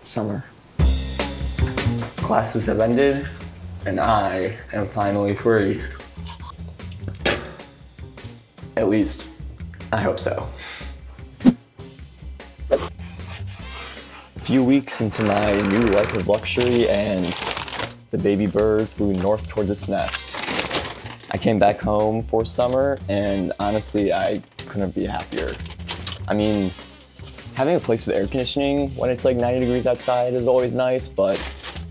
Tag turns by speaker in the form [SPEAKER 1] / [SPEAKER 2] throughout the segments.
[SPEAKER 1] Summer. Classes have ended, and I am finally free. At least, I hope so. A few weeks into my new life of luxury, and the baby bird flew north toward its nest. I came back home for summer, and honestly, I couldn't be happier. I mean, having a place with air conditioning when it's like 90 degrees outside is always nice, but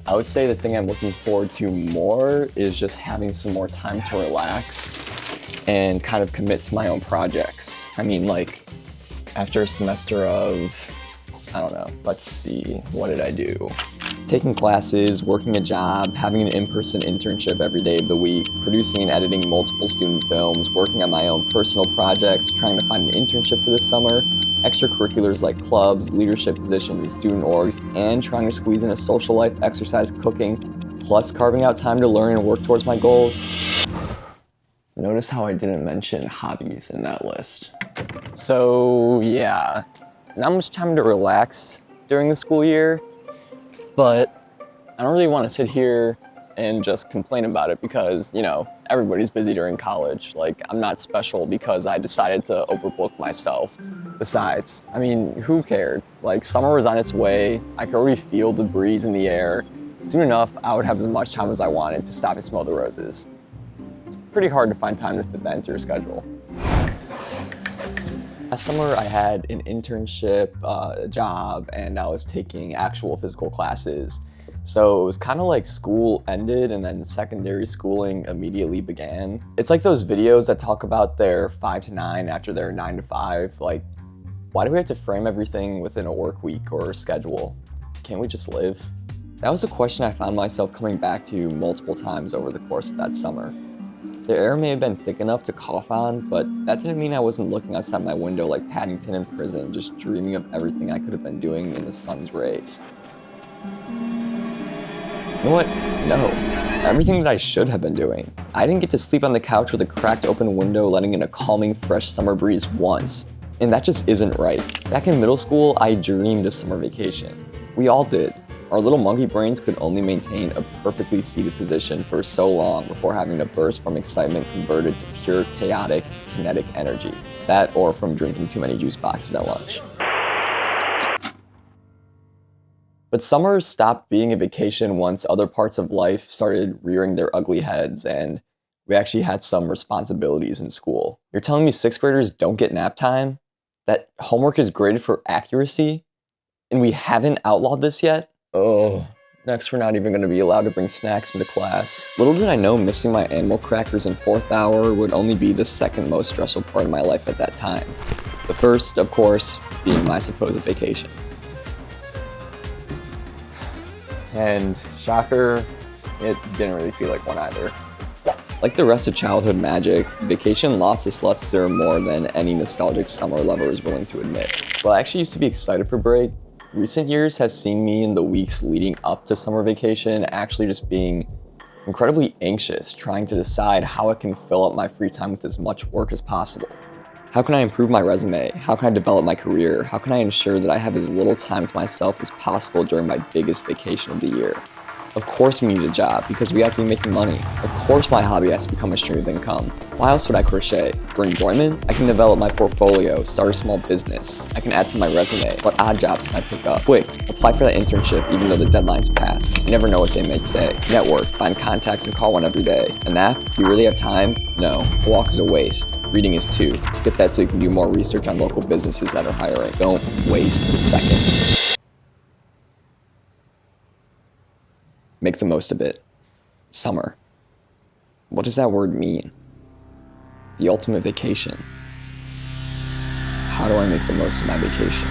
[SPEAKER 1] I would say the thing I'm looking forward to more is just having some more time to relax and kind of commit to my own projects. I mean, like, after a semester of, I don't know, let's see, what did I do? Taking classes, working a job, having an in-person internship every day of the week, producing and editing multiple student films, working on my own personal projects, trying to find an internship for this summer, extracurriculars like clubs, leadership positions in student orgs, and trying to squeeze in a social life, exercise, cooking, plus carving out time to learn and work towards my goals. Notice how I didn't mention hobbies in that list. So yeah, not much time to relax during the school year, but I don't really want to sit here and just complain about it because, you know, everybody's busy during college. Like, I'm not special because I decided to overbook myself. Besides, I mean, who cared? Like, summer was on its way. I could already feel the breeze in the air. Soon enough, I would have as much time as I wanted to stop and smell the roses. It's pretty hard to find time to fit that into your schedule. Last summer, I had an internship, a job, and I was taking actual physical classes. So it was kind of like school ended and then secondary schooling immediately began. It's like those videos that talk about their 5 to 9 after their 9 to 5. Like, why do we have to frame everything within a work week or a schedule? Can't we just live? That was a question I found myself coming back to multiple times over the course of that summer. The air may have been thick enough to cough on, but that didn't mean I wasn't looking outside my window like Paddington in prison, just dreaming of everything I could have been doing in the sun's rays. You know what? No. Everything that I should have been doing. I didn't get to sleep on the couch with a cracked open window letting in a calming, fresh summer breeze once. And that just isn't right. Back in middle school, I dreamed of summer vacation. We all did. Our little monkey brains could only maintain a perfectly seated position for so long before having to burst from excitement converted to pure, chaotic, kinetic energy. That or from drinking too many juice boxes at lunch. But summer stopped being a vacation once other parts of life started rearing their ugly heads and we actually had some responsibilities in school. You're telling me 6th graders don't get nap time? That homework is graded for accuracy? And we haven't outlawed this yet? Oh, next we're not even going to be allowed to bring snacks into class. Little did I know missing my animal crackers in 4th hour would only be the second most stressful part of my life at that time. The first, of course, being my supposed vacation. And shocker, it didn't really feel like one either. Like the rest of childhood magic, vacation lost its luster more than any nostalgic summer lover is willing to admit. While I actually used to be excited for break, recent years has seen me in the weeks leading up to summer vacation actually just being incredibly anxious, trying to decide how I can fill up my free time with as much work as possible. How can I improve my resume? How can I develop my career? How can I ensure that I have as little time to myself as possible during my biggest vacation of the year? Of course we need a job because we have to be making money. Of course my hobby has to become a stream of income. Why else would I crochet? For enjoyment? I can develop my portfolio, start a small business. I can add to my resume. What odd jobs can I pick up? Quick, apply for that internship even though the deadline's passed. You never know what they may say. Network, find contacts and call one every day. A nap? Do you really have time? No. A walk is a waste. Reading is too. Skip that so you can do more research on local businesses that are hiring. Don't waste a second. Make the most of it. Summer. What does that word mean? The ultimate vacation. How do I make the most of my vacation?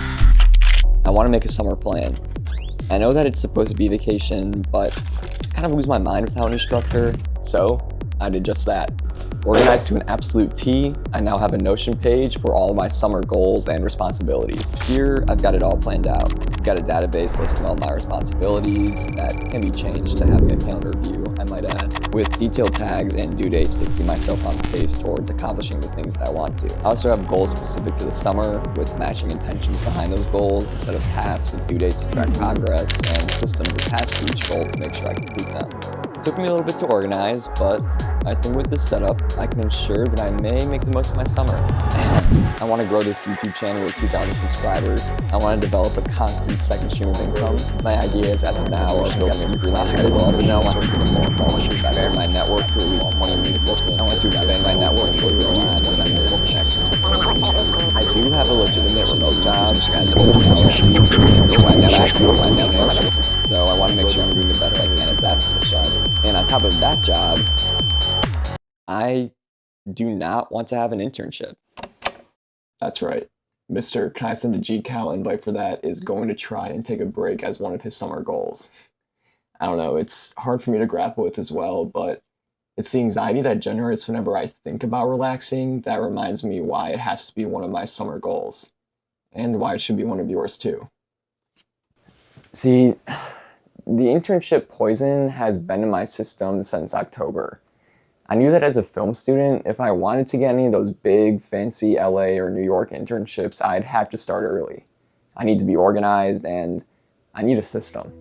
[SPEAKER 1] I want to make a summer plan. I know that it's supposed to be vacation, but I kind of lose my mind without any structure, so I did just that. Organized to an absolute T, I now have a Notion page for all of my summer goals and responsibilities. Here, I've got it all planned out. I've got a database listing all my responsibilities that can be changed to having a calendar view, I might add, with detailed tags and due dates to keep myself on pace towards accomplishing the things that I want to. I also have goals specific to the summer with matching intentions behind those goals, a set of tasks with due dates to track progress, and systems attached to each goal to make sure I complete them. It took me a little bit to organize, but I think with this setup, I can ensure that I may make the most of my summer. I want to grow this YouTube channel with 2,000 subscribers. I want to develop a concrete second stream of income. My idea is, as of now, I should build some freelance blogs, and I want to get more involved to expand my network to at least 20 meaningful connections. I want to expand my network to at least 20 meaningful connections. I do have a legitimate remote job, and so I want to make sure I'm doing the best I can at that position. And on top of that job, I do not want to have an internship.
[SPEAKER 2] That's right. Mr. Can I Send a G-Cal invite for that is going to try and take a break as one of his summer goals. I don't know, it's hard for me to grapple with as well, but it's the anxiety that generates whenever I think about relaxing that reminds me why it has to be one of my summer goals, and why it should be one of yours too.
[SPEAKER 1] See, the internship poison has been in my system since October. I knew that as a film student, if I wanted to get any of those big, fancy LA or New York internships, I'd have to start early. I need to be organized, and I need a system.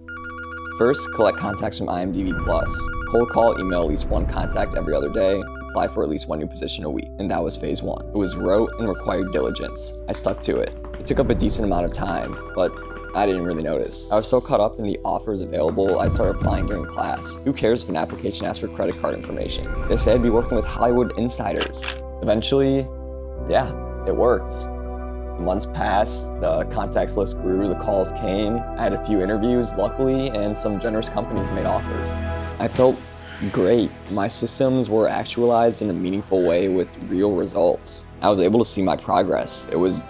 [SPEAKER 1] First, collect contacts from IMDb+. Cold call, email at least one contact every other day, apply for at least one new position a week. And that was phase one. It was rote and required diligence. I stuck to it. It took up a decent amount of time, but I didn't really notice. I was so caught up in the offers available, I started applying during class. Who cares if an application asks for credit card information? They say I'd be working with Hollywood insiders. Eventually, yeah, it worked. Months passed, the contacts list grew, the calls came. I had a few interviews, luckily, and some generous companies made offers. I felt great. My systems were actualized in a meaningful way with real results. I was able to see my progress. It was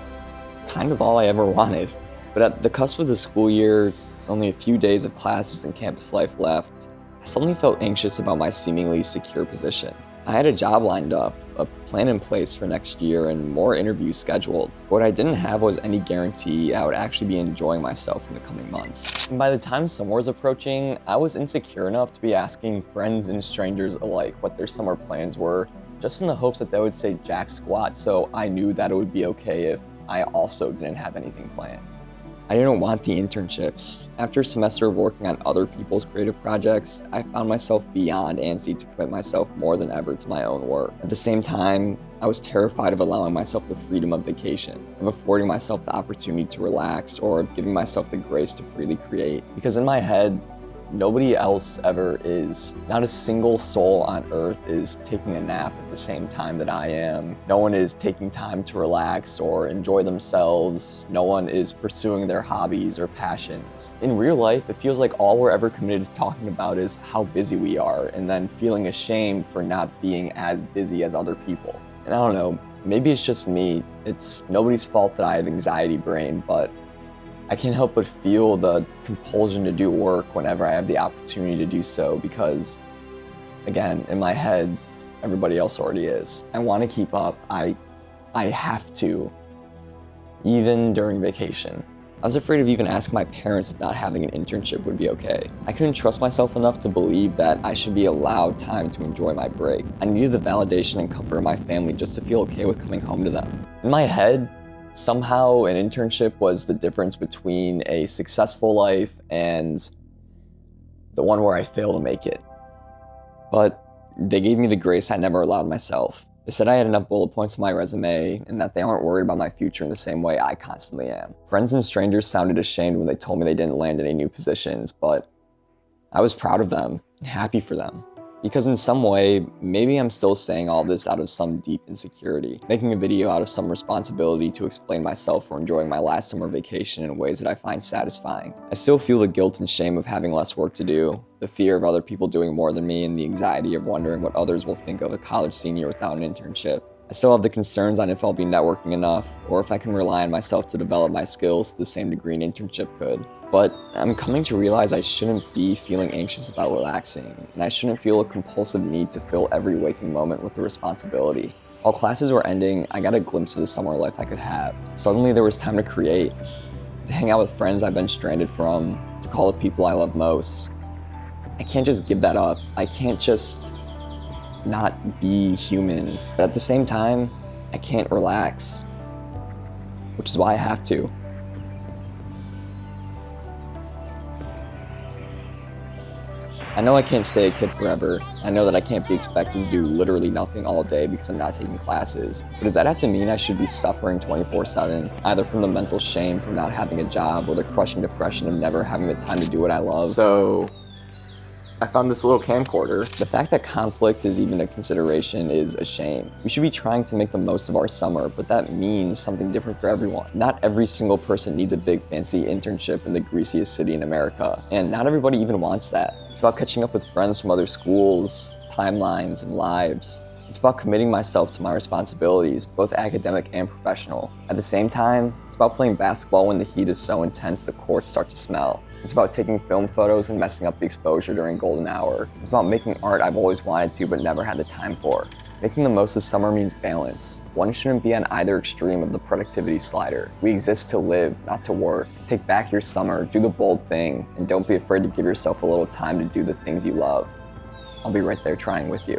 [SPEAKER 1] kind of all I ever wanted. But at the cusp of the school year, only a few days of classes and campus life left, I suddenly felt anxious about my seemingly secure position. I had a job lined up, a plan in place for next year, and more interviews scheduled. What I didn't have was any guarantee I would actually be enjoying myself in the coming months. And by the time summer was approaching, I was insecure enough to be asking friends and strangers alike what their summer plans were, just in the hopes that they would say jack squat, so I knew that it would be okay if I also didn't have anything planned. I didn't want the internships. After a semester of working on other people's creative projects, I found myself beyond antsy to commit myself more than ever to my own work. At the same time, I was terrified of allowing myself the freedom of vacation, of affording myself the opportunity to relax, or of giving myself the grace to freely create. Because in my head, nobody else ever is. Not a single soul on earth is taking a nap at the same time that I am. No one is taking time to relax or enjoy themselves. No one is pursuing their hobbies or passions. In real life, it feels like all we're ever committed to talking about is how busy we are, and then feeling ashamed for not being as busy as other people. And I don't know, maybe it's just me. It's nobody's fault that I have anxiety brain, but I can't help but feel the compulsion to do work whenever I have the opportunity to do so because, again, in my head, everybody else already is. I want to keep up. I have to, even during vacation. I was afraid of even asking my parents if not having an internship would be okay. I couldn't trust myself enough to believe that I should be allowed time to enjoy my break. I needed the validation and comfort of my family just to feel okay with coming home to them. In my head, somehow an internship was the difference between a successful life and the one where I fail to make it. But they gave me the grace I never allowed myself. They said I had enough bullet points on my resume and that they aren't worried about my future in the same way I constantly am. Friends and strangers sounded ashamed when they told me they didn't land any new positions, but I was proud of them and happy for them. Because in some way, maybe I'm still saying all this out of some deep insecurity, making a video out of some responsibility to explain myself for enjoying my last summer vacation in ways that I find satisfying. I still feel the guilt and shame of having less work to do, the fear of other people doing more than me, and the anxiety of wondering what others will think of a college senior without an internship. I still have the concerns on if I'll be networking enough, or if I can rely on myself to develop my skills to the same degree an internship could. But I'm coming to realize I shouldn't be feeling anxious about relaxing, and I shouldn't feel a compulsive need to fill every waking moment with a responsibility. While classes were ending, I got a glimpse of the summer life I could have. Suddenly there was time to create, to hang out with friends I've been stranded from, to call the people I love most. I can't just give that up. I can't just not be human. But at the same time, I can't relax, which is why I have to. I know I can't stay a kid forever. I know that I can't be expected to do literally nothing all day because I'm not taking classes. But does that have to mean I should be suffering 24/7, either from the mental shame from not having a job or the crushing depression of never having the time to do what I love? So I found this little camcorder. The fact that conflict is even a consideration is a shame. We should be trying to make the most of our summer, but that means something different for everyone. Not every single person needs a big fancy internship in the greasiest city in America, and not everybody even wants that. It's about catching up with friends from other schools, timelines, and lives. It's about committing myself to my responsibilities, both academic and professional. At the same time, it's about playing basketball when the heat is so intense the courts start to smell. It's about taking film photos and messing up the exposure during golden hour. It's about making art I've always wanted to but never had the time for. Making the most of summer means balance. One shouldn't be on either extreme of the productivity slider. We exist to live, not to work. Take back your summer, do the bold thing, and don't be afraid to give yourself a little time to do the things you love. I'll be right there trying with you.